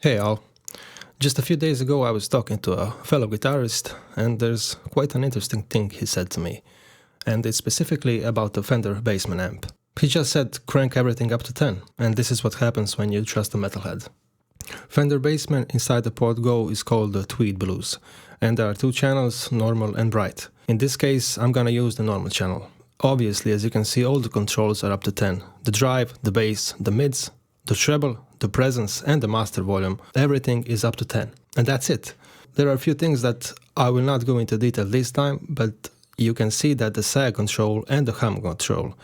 Hey all. Just a few days ago I was talking to a fellow guitarist, and there's quite an interesting thing he said to me, and it's specifically about the Fender Bassman amp. He just said crank everything up to 10, and this is what happens when you trust a metalhead. Fender Bassman inside the port Go is called the Tweed Blues, and there are two channels, normal and bright. In this case I'm gonna use the normal channel. Obviously, as you can see, all the controls are up to 10. The drive, the bass, the mids, the treble, the presence and the master volume, everything is up to 10. And that's it. There are a few things that I will not go into detail this time, but you can see that the sag control and the hum control,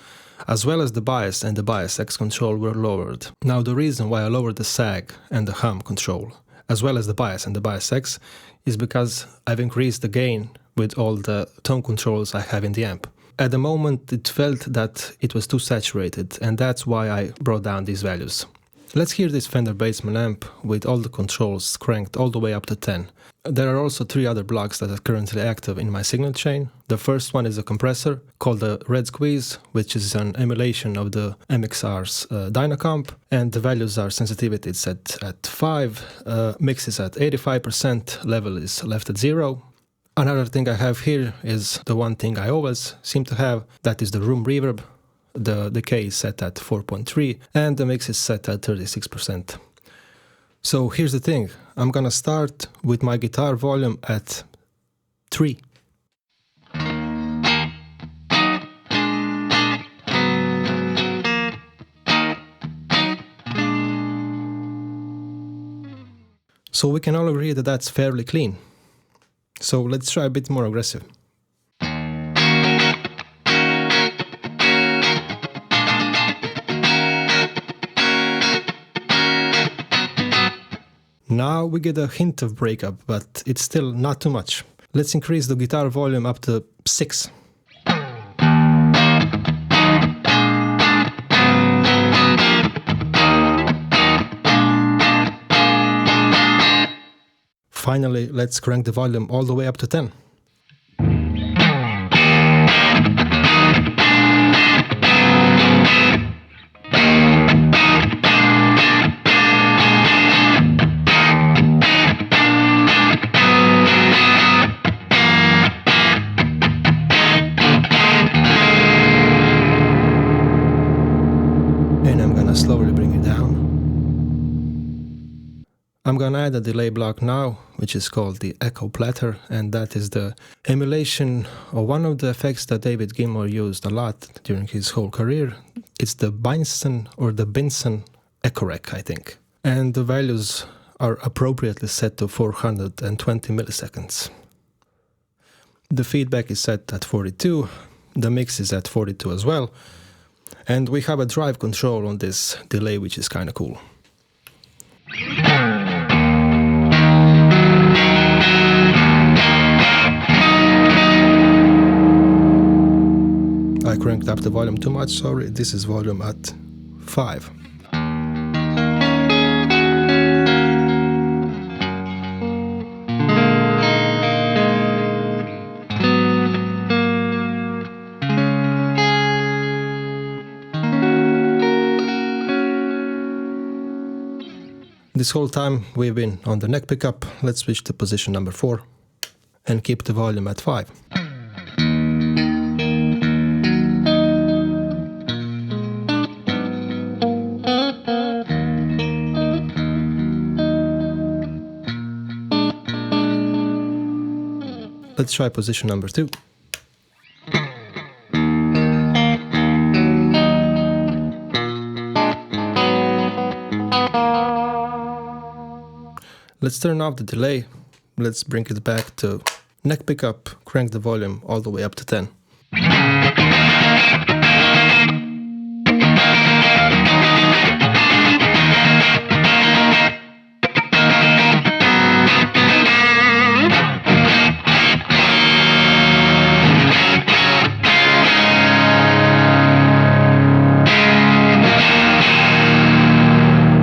as well as the bias and the bias X control were lowered. Now the reason why I lowered the sag and the hum control, as well as the bias and the bias X, is because I've increased the gain with all the tone controls I have in the amp. At the moment it felt that it was too saturated, and that's why I brought down these values. Let's hear this Fender Bassman amp with all the controls cranked all the way up to 10. There are also three other blocks that are currently active in my signal chain. The first one is a compressor called the Red Squeeze, which is an emulation of the MXR's Dynacomp, and the values are sensitivity set at 5, mix is at 85%, level is left at 0. Another thing I have here is the one thing I always seem to have, that is the room reverb. The decay is set at 4.3 and the mix is set at 36%. So here's the thing, I'm gonna start with my guitar volume at 3. So we can all agree that that's fairly clean. So let's try a bit more aggressive. Now we get a hint of breakup, but it's still not too much. Let's increase the guitar volume up to 6. Finally, let's crank the volume all the way up to 10. And I'm gonna slowly bring it down. I'm gonna add a delay block now, which is called the Echo Platter, and that is the emulation of one of the effects that David Gilmour used a lot during his whole career. It's the Binson or the Binson Echo Rec, I think. And the values are appropriately set to 420 milliseconds. The feedback is set at 42, the mix is at 42 as well, and we have a drive control on this delay, which is kinda cool. I cranked up the volume too much, sorry, this is volume at 5. This whole time we've been on the neck pickup. Let's switch to position number 4 and keep the volume at 5. Let's try position number 2. Let's turn off the delay. Let's bring it back to neck pickup, crank the volume all the way up to 10.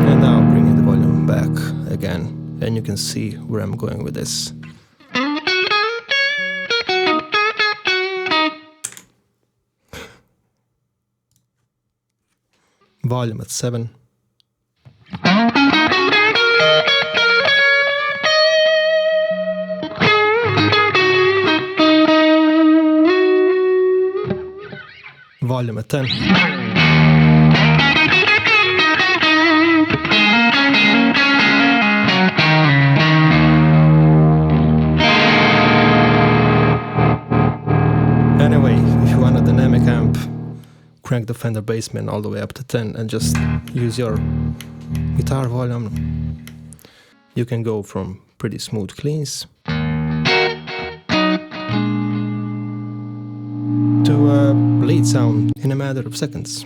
And now bringing the volume back again. And you can see where I'm going with this. Volume at 7. volume at 10. Anyway, if you want a dynamic amp, crank the Fender Bassman all the way up to 10 and just use your guitar volume. You can go from pretty smooth cleans to a lead sound in a matter of seconds.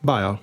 Bye all.